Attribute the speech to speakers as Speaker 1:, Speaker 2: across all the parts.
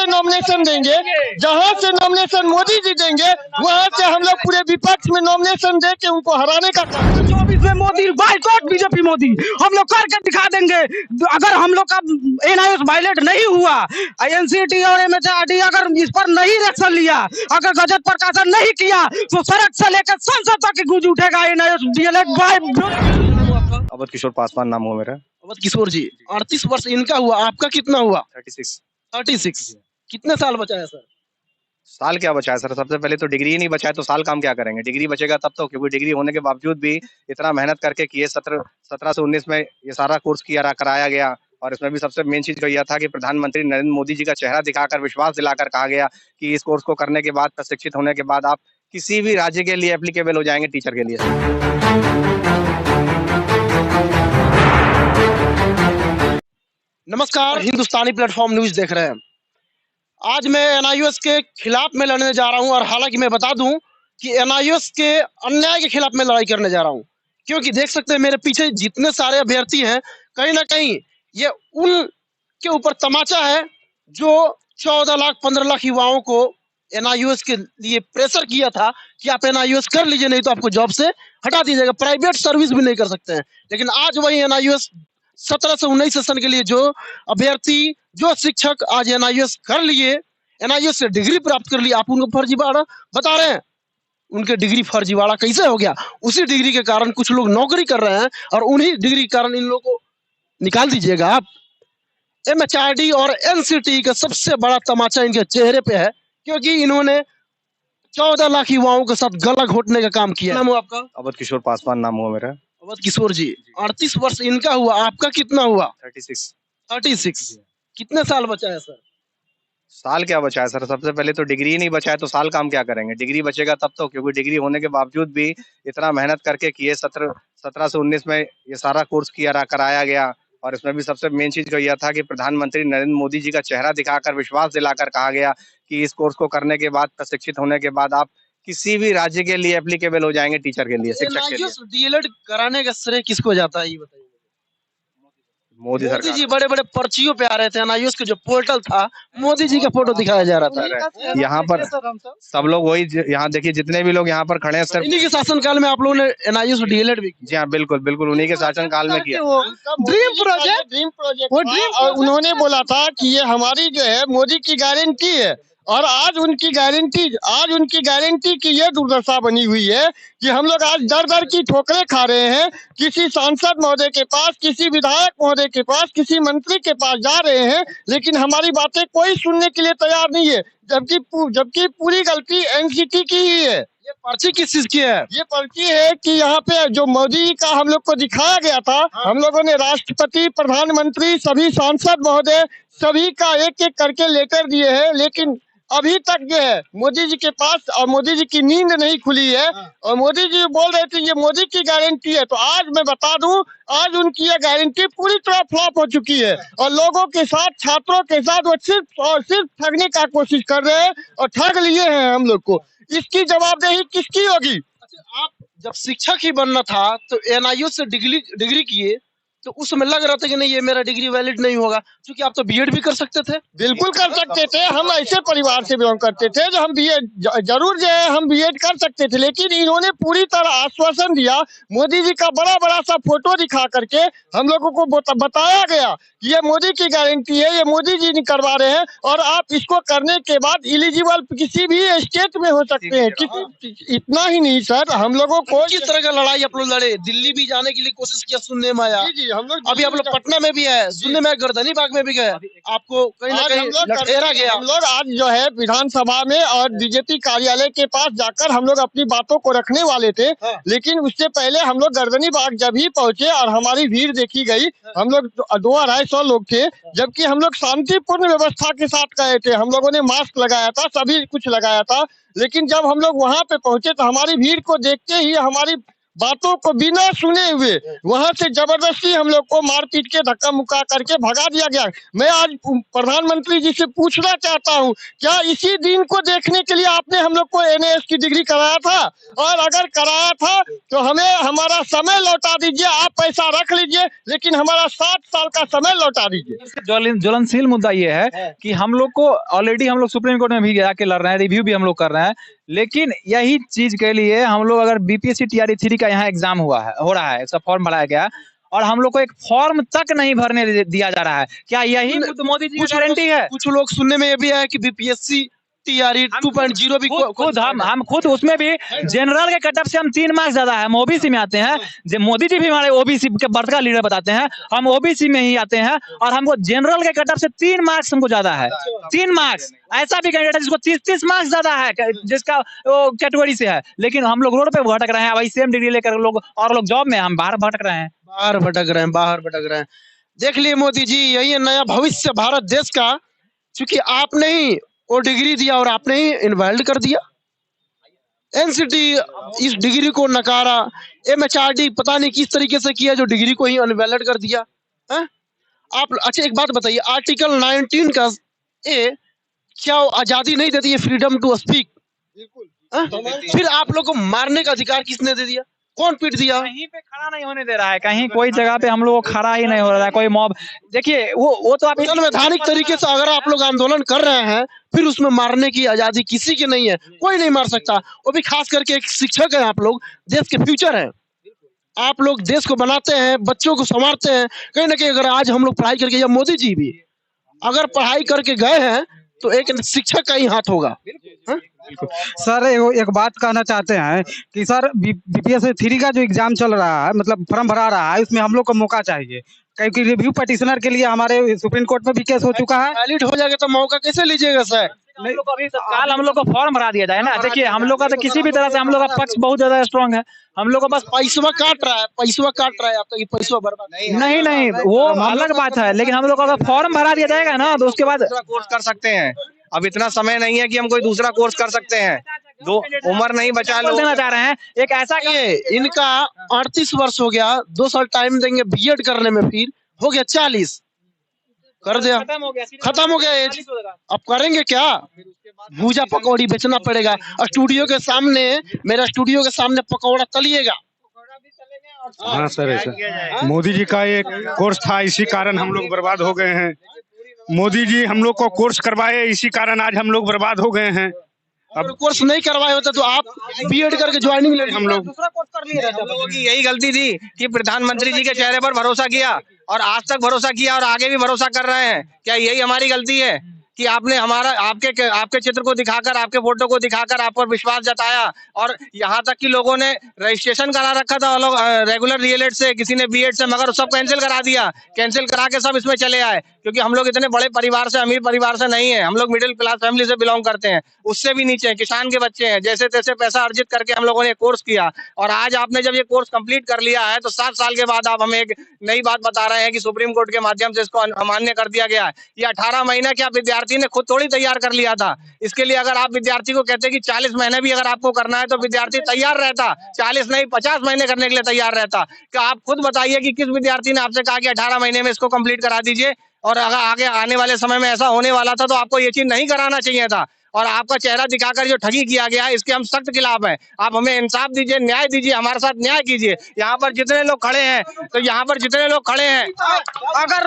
Speaker 1: Nomination देंगे, जहां से नॉमिनेशन मोदी जी देंगे वहां से हम लोग पूरे विपक्ष में नॉमिनेशन दे के उनको हराने का काम।
Speaker 2: 24 में मोदी बाइकआउट बीजेपी मोदी हम लोग करके दिखा देंगे। अगर हम लोग का एनआईएस वायलेट नहीं हुआ, एनसीटी और एमएचआरडी अगर इस पर नहीं एक्शन लिया, अगर गजट प्रकाशन नहीं किया तो सड़क से लेकर संसद तक गूंज उठेगा एनआईएस डीएलएड बाय।
Speaker 3: अवध किशोर पासवान नाम हुआ मेरा।
Speaker 2: अवध किशोर जी, 38 वर्ष इनका हुआ, आपका कितना हुआ?
Speaker 3: 36।
Speaker 2: कितने साल बचा है सर?
Speaker 3: साल क्या बचा है सर? सबसे पहले तो डिग्री ही नहीं बचा है तो साल काम क्या करेंगे? डिग्री बचेगा तब तो, क्योंकि डिग्री होने के बावजूद भी इतना मेहनत करके किए 17 से 19 में ये सारा कोर्स कराया गया। और इसमें भी सबसे मेन चीज यह था कि प्रधानमंत्री नरेंद्र मोदी जी का चेहरा दिखाकर विश्वास दिलाकर कहा गया कि इस कोर्स को करने के बाद, प्रशिक्षित होने के बाद आप किसी भी राज्य के लिए एप्लीकेबल हो जाएंगे टीचर के लिए।
Speaker 2: नमस्कार, हिंदुस्तानी प्लेटफॉर्म न्यूज देख रहे हैं। आज मैं एनआईएस के खिलाफ में लड़ने जा रहा हूं और हालांकि मैं बता दूं कि एनआईएस के अन्याय के खिलाफ मैं लड़ाई करने जा रहा हूं, क्योंकि देख सकते हैं मेरे पीछे जितने सारे अभ्यर्थी हैं, कहीं ना कहीं ये उनके ऊपर तमाचा है जो 14 लाख 15 लाख युवाओं को एनआईएस के लिए प्रेशर किया था कि आप एनआईएस कर लीजिए, नहीं तो आपको जॉब से हटा दीजिएगा, प्राइवेट सर्विस भी नहीं कर सकते हैं। लेकिन आज वही एनआईएस 17 से 19 सेशन के लिए जो अभ्यर्थी, जो शिक्षक आज एनआईएस कर लिए, एनआईएस से डिग्री प्राप्त कर ली, आप उनको फर्जीवाड़ा बता रहे हैं। उनके डिग्री फर्जीवाड़ा कैसे हो गया? उसी डिग्री के कारण कुछ लोग नौकरी कर रहे हैं और उन्हीं डिग्री के कारण इन लोगों को निकाल दीजिएगा आप। एमएचआरडी और एनसीटी का सबसे बड़ा तमाचा इनके चेहरे पे है, क्योंकि इन्होंने 14 लाख युवाओं के साथ गला घोटने का काम किया। नाम हुआ आपका?
Speaker 3: अवध किशोर पासवान नाम हुआ मेरा।
Speaker 2: अवध किशोर जी, 38 वर्ष इनका हुआ, आपका कितना हुआ?
Speaker 3: 36।
Speaker 2: कितने साल बचा है सर?
Speaker 3: साल क्या बचा है सर? सबसे पहले तो डिग्री ही नहीं बचा है तो साल काम क्या करेंगे? डिग्री बचेगा तब तो, क्योंकि डिग्री होने के बावजूद भी इतना मेहनत करके किए 17 से 19 में ये सारा कोर्स कराया गया। और इसमें भी सबसे मेन चीज यह था कि प्रधानमंत्री नरेंद्र मोदी जी का चेहरा दिखाकर विश्वास दिलाकर कहा गया कि इस कोर्स को करने के बाद, प्रशिक्षित होने के बाद आप किसी भी राज्य के लिए एप्लीकेबल हो जाएंगे टीचर के लिए, शिक्षक के लिए।
Speaker 2: डीएलएड कराने का श्रेय किसको जाता है ये बताइए?
Speaker 3: मोदी सरकार।
Speaker 2: जी बड़े बड़े पर्चियों पे आ रहे थे, एनआईएस का जो पोर्टल था, मोदी जी का फोटो दिखाया जा रहा था।
Speaker 3: यहाँ पर सब लोग वही, यहाँ देखिए जितने भी लोग यहाँ पर खड़े हैं सर,
Speaker 2: इन्हीं के शासनकाल में आप लोगों ने एनआईएस और डीएलएड भी?
Speaker 3: जी हाँ, बिल्कुल बिल्कुल उन्हीं के शासनकाल में किया।
Speaker 1: ड्रीम प्रोजेक्ट और उन्होंने बोला था कि ये हमारी जो है मोदी की गारंटी है, और आज उनकी गारंटी की ये दुर्दशा बनी हुई है कि हम लोग आज दर दर की ठोकरें खा रहे हैं। किसी सांसद महोदय के पास, किसी विधायक महोदय के पास, किसी मंत्री के पास जा रहे हैं, लेकिन हमारी बातें कोई सुनने के लिए तैयार नहीं है, जबकि पूरी गलती एनसीटी की ही है।
Speaker 2: ये पर्ची किस चीज की है?
Speaker 1: ये पर्ची है कि यहाँ पे जो मोदी का हम लोग को दिखाया गया था, हम लोगों ने राष्ट्रपति, प्रधानमंत्री, सभी सांसद महोदय सभी का एक एक करके लेटर दिए हैं, लेकिन अभी तक जो है मोदी जी के पास, और मोदी जी की नींद नहीं खुली है। और मोदी जी बोल रहे थे ये मोदी की गारंटी है, तो आज मैं बता दूं, आज उनकी ये गारंटी पूरी तरह फ्लॉप हो चुकी है। और लोगों के साथ, छात्रों के साथ वो सिर्फ ठगने का कोशिश कर रहे हैं और ठग लिए हैं हम लोग को। इसकी जवाबदेही किसकी होगी?
Speaker 2: अच्छा, आप जब शिक्षक ही बनना था तो एनआईएस से डिग्री किए, तो उस समय लग रहा था कि नहीं ये मेरा डिग्री वैलिड नहीं होगा, क्योंकि आप तो बीएड भी कर सकते थे।
Speaker 1: बिल्कुल कर सकते थे, हम ऐसे परिवार से बिलोंग करते थे जो हम बीएड जरूर जो है हम बीएड कर सकते थे, लेकिन इन्होंने पूरी तरह आश्वासन दिया। मोदी जी का बड़ा बड़ा सा फोटो दिखा करके हम लोगों को बताया गया कि ये मोदी की गारंटी है, ये मोदी जी नहीं करवा रहे हैं, और आप इसको करने के बाद इलिजिबल किसी भी स्टेट में हो सकते हैं। इतना ही नहीं सर, हम लोगों को
Speaker 2: किस तरह का लड़ाई आप लोग लड़े? दिल्ली भी जाने के लिए कोशिश किया, सुनने में आया।
Speaker 1: हम लोग
Speaker 2: अभी आप लोग पटना में भी है, सुनने में गर्दनी बाग में भी गए, आपको कहीं ना कहीं लटेरा गया।
Speaker 1: हम लोग आज जो है विधानसभा में और बीजेपी कार्यालय के पास जाकर हम लोग अपनी बातों को रखने वाले थे, लेकिन उससे पहले हम लोग गर्दनी बाग जब ही पहुंचे और हमारी भीड़ देखी गई, हम लोग 2-250 लोग थे, जबकि हम लोग शांतिपूर्ण व्यवस्था के साथ गए थे। हम लोगों ने मास्क लगाया था, सभी कुछ लगाया था, लेकिन जब हम लोग वहां पे पहुंचे तो हमारी भीड़ को देखते ही हमारी बातों को बिना सुने हुए वहां से जबरदस्ती हम लोग को मारपीट के धक्का मुक्का करके भगा दिया गया। मैं आज प्रधानमंत्री जी से पूछना चाहता हूं, क्या इसी दिन को देखने के लिए आपने हम लोग को एनएएस की डिग्री कराया था? और अगर कराया था तो हमें हमारा समय लौटा दीजिए। आप पैसा रख लीजिए लेकिन हमारा 7 साल का समय लौटा दीजिए।
Speaker 4: ज्वलनशील मुद्दा ये है कि हम लोग को ऑलरेडी हम लोग सुप्रीम कोर्ट में भी जाके लड़ रहे हैं, रिव्यू भी हम लोग कर रहे हैं, लेकिन यही चीज के लिए हम लोग अगर बीपीएससी टीआरई 3 का यहाँ एग्जाम हो रहा है, इसका फॉर्म भराया गया और हम लोग को एक फॉर्म तक नहीं भरने दिया जा रहा है। क्या यही मोदी जी की गारंटी है?
Speaker 2: कुछ लोग सुनने में ये भी आया कि बीपीएससी टीआरई 2.0 भी
Speaker 4: खुद हम खुद उसमें भी जनरल के कटअप से हम 3 मार्क्स ज्यादा है, हम ओबीसी में आते हैं। मोदी जी भी हमारे ओबीसी के बढ़ का लीडर बताते हैं, हम ओबीसी में ही आते हैं और हमको जनरल के कटअप से 3 मार्क्स हमको ज्यादा है। 3 मार्क्स। ऐसा भी कैंडिडेट है जिसको 30 मार्क्स ज्यादा है, जिसका वो कैटेगरी से है, लेकिन हम लोग रोड पे भटक रहे हैं। वही सेम डिग्री लेकर लोग और लोग जॉब में, हम बाहर भटक रहे हैं,
Speaker 2: बाहर भटक रहे हैं। देख लिए मोदी जी, यही है नया भविष्य भारत देश का। क्योंकि आपने ही वो डिग्री दिया और आपने ही इनवैलिड कर दिया। एनसीटी इस डिग्री को नकारा, एमएचआरडी पता नहीं किस तरीके से किया जो डिग्री को ही इनवैलिड कर दिया है? आप अच्छा एक बात बताइए, आर्टिकल 19 का क्या आजादी नहीं देती है, फ्रीडम टू स्पीक? फिर आप लोग को मारने का अधिकार किसने दे दिया? कौन पीट दिया?
Speaker 4: कहीं पे खड़ा नहीं होने दे रहा है, कहीं कोई जगह पे हम लोग को खड़ा ही नहीं हो रहा है। कोई मॉब देखिए वो तो आप
Speaker 2: संवैधानिक तरीके से अगर आप लोग आंदोलन कर रहे हैं फिर उसमें मारने की आजादी किसी की नहीं है, कोई नहीं मार सकता। वो भी खास करके एक शिक्षक है, आप लोग देश के फ्यूचर हैं, आप लोग देश को बनाते हैं, बच्चों को संवारते हैं। कहीं ना कहीं अगर आज हम लोग पढ़ाई करके, या मोदी जी भी अगर पढ़ाई करके गए हैं तो एक शिक्षक का ही हाथ होगा।
Speaker 5: सर एक बात कहना चाहते हैं कि सर बीपीएससी 3 का जो एग्जाम चल रहा है, मतलब फॉर्म भरा रहा है, उसमें हम लोग को मौका चाहिए, क्योंकि रिव्यू पिटिशनर के लिए हमारे सुप्रीम कोर्ट में भी केस हो चुका है।
Speaker 2: वैलिड हो जाएगा तो मौका कैसे लीजिएगा सर?
Speaker 4: काल हम लोग को फॉर्म भरा दिया जाए ना। देखिए हम लोग का तो किसी भी तरह से हम लोग का पक्ष बहुत ज्यादा स्ट्रांग है। हम लोग को बस
Speaker 2: पैसा काट रहा है आप तो, ये पैसा बर्बाद
Speaker 4: नहीं वो अलग बात है, लेकिन हम लोग का फॉर्म भरा दिया जाएगा ना तो उसके बाद
Speaker 3: कोर्स कर सकते हैं। अब इतना समय नहीं है कि हम कोई दूसरा कोर्स कर सकते हैं, उम्र नहीं बचा लोग
Speaker 4: देना चाह रहे हैं। एक ऐसा
Speaker 2: इनका 38 वर्ष हो गया, 2 साल टाइम देंगे बीएड करने में, फिर हो गया 40 कर दिया, खत्म हो गया एज। अब करेंगे क्या? भूजा पकौड़ी बेचना पड़ेगा। स्टूडियो के सामने, मेरा स्टूडियो के सामने पकौड़ा तलिएगा।
Speaker 6: हाँ सर, ऐसा मोदी जी का एक कोर्स था, इसी कारण हम लोग बर्बाद हो गए हैं। मोदी जी हम लोग को कोर्स करवाए, इसी कारण आज हम लोग बर्बाद हो गए हैं।
Speaker 2: अब कोर्स नहीं करवाए होते तो आप बीएड करके ज्वाइनिंग ले, हम लोग
Speaker 3: लोगों की यही गलती थी कि प्रधानमंत्री जी के चेहरे पर भरोसा किया और आज तक भरोसा किया और आगे भी भरोसा कर रहे हैं। क्या यही हमारी गलती है कि आपने आपके चित्र को दिखाकर, आपके फोटो को दिखाकर आप पर विश्वास जताया और यहाँ तक कि लोगों ने रजिस्ट्रेशन करा रखा था लोग रेगुलर डीएलएड से, किसी ने बीएड से, मगर सब कैंसिल करा दिया। कैंसिल करा के सब इसमें चले आए, क्योंकि हम लोग इतने बड़े परिवार से, अमीर परिवार से नहीं है। हम लोग मिडिल क्लास फैमिली से बिलोंग करते हैं, उससे भी नीचे किसान के बच्चे हैं। जैसे तैसे पैसा अर्जित करके हम लोगों ने कोर्स किया और आज आपने जब ये कोर्स कंप्लीट कर लिया है तो 7 साल के बाद आप हमें एक नई बात बता रहे हैं कि सुप्रीम कोर्ट के माध्यम से इसको अमान्य कर दिया गया है। ये 18 महीना क्या विद्यार्थी ने खुद थोड़ी तैयार कर लिया था? इसके लिए अगर आप विद्यार्थी को कहते कि 40 महीने भी अगर आपको करना है तो विद्यार्थी तैयार रहता, 40 नहीं 50 महीने करने के लिए तैयार रहता। क्या आप खुद बताइए कि किस विद्यार्थी ने आपसे कहा कि 18 महीने में इसको कंप्लीट करा दीजिए, और अगर आगे आने वाले समय में ऐसा होने वाला था तो आपको ये चीज नहीं कराना चाहिए था। और आपका चेहरा दिखाकर जो ठगी किया गया है इसके हम सख्त खिलाफ हैं। आप हमें इंसाफ दीजिए, न्याय दीजिए, हमारे साथ न्याय कीजिए। यहाँ पर जितने लोग खड़े हैं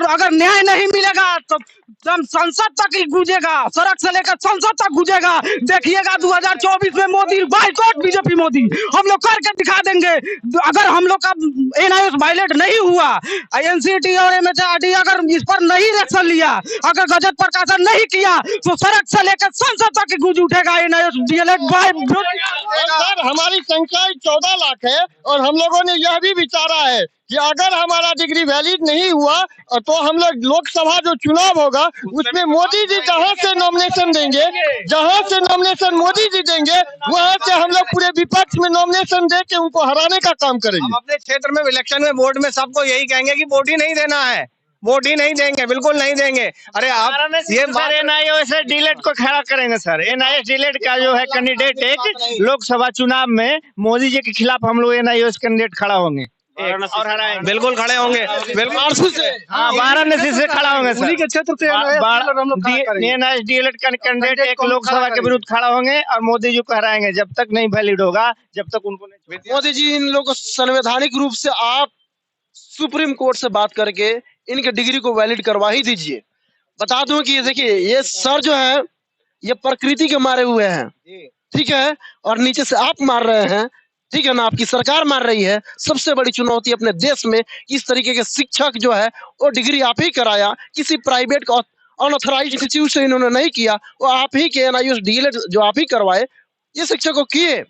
Speaker 5: अगर न्याय नहीं मिलेगा तो संसद तक ही गूंजेगा, सड़क से लेकर संसद तक गूंजेगा। देखिएगा 2024 में मोदी बाइकआउट बीजेपी मोदी हम लोग करके दिखा देंगे। अगर हम लोग का एनआईएस वायलेट नहीं हुआ, एनसीटी और एमएचआरडी अगर इस पर नहीं एक्शन लिया, अगर गजट प्रकाशन नहीं किया तो सड़क से लेकर संसद तक गूंज उठेगा एनआईएस डीएलएड।
Speaker 1: सर हमारी संख्या 14 लाख है और हम लोगों ने यह भी विचारा है कि अगर हमारा डिग्री वैलिड नहीं हुआ तो हम लोग लोकसभा जो चुनाव होगा उसमें मोदी जी जहां से नॉमिनेशन मोदी जी देंगे वहां से हम लोग पूरे विपक्ष में नॉमिनेशन दे के उनको हराने का काम करेंगे।
Speaker 3: हम अपने क्षेत्र में इलेक्शन में वोट में सबको यही कहेंगे कि वोट ही नहीं देना है। वोट ही नहीं देंगे, बिल्कुल नहीं देंगे। अरे आप ये बात
Speaker 1: एनआईओ से डिलेट को खड़ा करेंगे सर। एनआईओ डिलेट का जो है कैंडिडेट एक लोकसभा चुनाव में मोदी जी के खिलाफ हम लोग एनआईओ से कैंडिडेट खड़ा होंगे और हराएंगे।
Speaker 3: बिल्कुल खड़े होंगे, बिल्कुल
Speaker 1: हाँ, वाराणसी से खड़ा होंगे सर।
Speaker 6: उन्हीं के क्षेत्र से
Speaker 1: एनआईओ डिलेट का कैंडिडेट एक लोकसभा के विरुद्ध खड़ा होंगे और मोदी जी को हराएंगे। जब तक नहीं वैलिड होगा, जब तक उनको नहीं।
Speaker 2: मोदी जी इन लोगों को संवैधानिक रूप से आप सुप्रीम कोर्ट से बात करके इनके डिग्री को वैलिड करवा ही दीजिए। बता दूं कि ये देखिए, ये सर जो है ये प्रकृति के मारे हुए हैं, ठीक है, और नीचे से आप मार रहे हैं, ठीक है ना, आपकी सरकार मार रही है। सबसे बड़ी चुनौती अपने देश में इस तरीके के शिक्षक जो है वो डिग्री आप ही कराया, किसी प्राइवेट का अनऑथराइज्ड इंस्टीट्यूट से इन्होंने नहीं किया, वो आप ही के एनआईओ डीएलएड जो आप ही करवाए, ये शिक्षक को किए,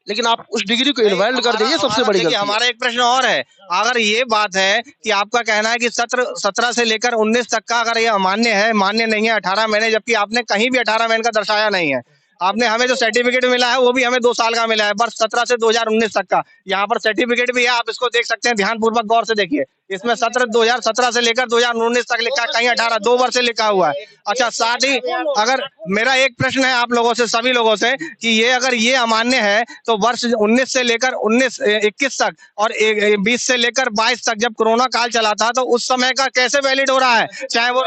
Speaker 2: लेकिन आप उस डिग्री को इनवैलिड कर दिए। ये सबसे बड़ी गलती है।
Speaker 3: हमारा एक प्रश्न और है, अगर ये बात है कि आपका कहना है कि 17 से लेकर 19 तक का अगर ये अमान्य है, मान्य नहीं है 18 महीने, जबकि आपने कहीं भी 18 महीने का दर्शाया नहीं है। आपने हमें जो सर्टिफिकेट मिला है वो भी हमें 2 साल का मिला है, वर्ष 17 से 2019 तक का। यहाँ पर सर्टिफिकेट भी है, आप इसको देख सकते हैं, ध्यानपूर्वक गौर से देखिए। इसमें 2017 से लेकर 2019 तक लिखा, कहीं 18 2 वर्ष से लिखा हुआ है। अच्छा, साथ ही अगर मेरा एक प्रश्न है आप लोगों से, सभी लोगों से, कि ये अगर ये अमान्य है तो वर्ष 19 से लेकर 21 तक और 20 से लेकर 22 तक जब कोरोना काल चला था तो उस समय का कैसे वैलिड हो रहा है? चाहे वो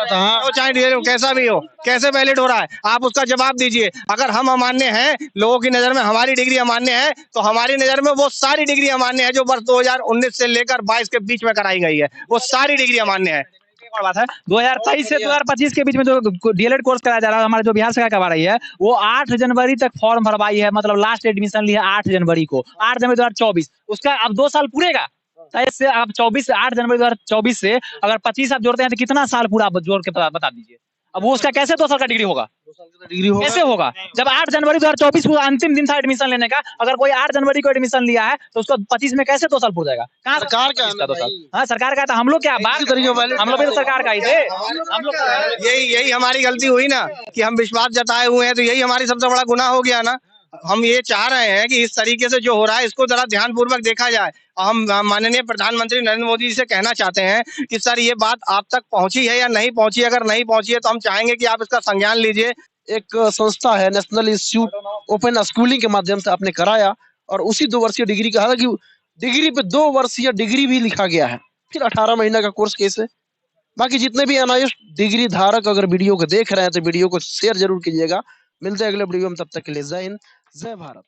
Speaker 3: चाहे कैसा भी हो, कैसे वैलिड हो रहा है? आप उसका जवाब दीजिए। अगर हम अमान्य हैं, लोगों की नजर में हमारी डिग्री अमान्य है, तो हमारी नजर में वो सारी डिग्री अमान्य है जो वर्ष 2019 से लेकर 22 के बीच में कराई गई है, वो सारी डिग्री अमान्य है।
Speaker 4: और बात है 2023 से 2025 के बीच में जो डीएलएड कोर्स कराया जा रहा है, हमारे जो बिहार सरकार करवा रही है, वो 8 जनवरी तक फॉर्म भरवाई है, मतलब लास्ट एडमिशन ली है 8 जनवरी को, 8 जनवरी 2024। उसका अब 2 साल पूरेगा, से आप 8 जनवरी 2024 से अगर 25 आप जोड़ते हैं तो कितना साल पूरा आप जोड़ के बता दीजिए। अब वो उसका कैसे 2 साल का डिग्री होगा? कैसे होगा जब 8 जनवरी 2024 को अंतिम दिन था एडमिशन लेने का? अगर कोई 8 जनवरी को एडमिशन लिया है तो उसको 25 में कैसे 2 साल पूरा जाएगा? कहाँ
Speaker 2: सरकार का
Speaker 4: इसका 2 साल? हाँ, सरकार का था। हम लोग क्या बात हम लोग भी तो सरकार का ही थे। हम लोग
Speaker 3: यही हमारी गलती हुई ना कि हम विश्वास जताए हुए हैं, तो यही हमारी सबसे बड़ा गुनाह हो गया ना। हम ये चाह रहे हैं कि इस तरीके से जो हो रहा है इसको जरा ध्यानपूर्वक देखा जाए। हम माननीय प्रधानमंत्री नरेंद्र मोदी जी से कहना चाहते हैं कि सर ये बात आप तक पहुंची है या नहीं पहुंची? अगर नहीं पहुंची है तो हम चाहेंगे कि आप इसका संज्ञान लीजिए।
Speaker 2: एक संस्था है नेशनल इंस्टीट्यूट ओपन स्कूलिंग के माध्यम से आपने कराया और उसी 2 वर्षीय डिग्री का, हालांकि डिग्री पे 2 वर्षीय डिग्री भी लिखा गया है, फिर 18 महीने का कोर्स कैसे? बाकी जितने भी एनआईओ डिग्री धारक अगर वीडियो को देख रहे हैं तो वीडियो को शेयर जरूर कीजिएगा। मिलते हैं अगले वीडियो में, तब तक के लिए जय हिंद, जय भारत।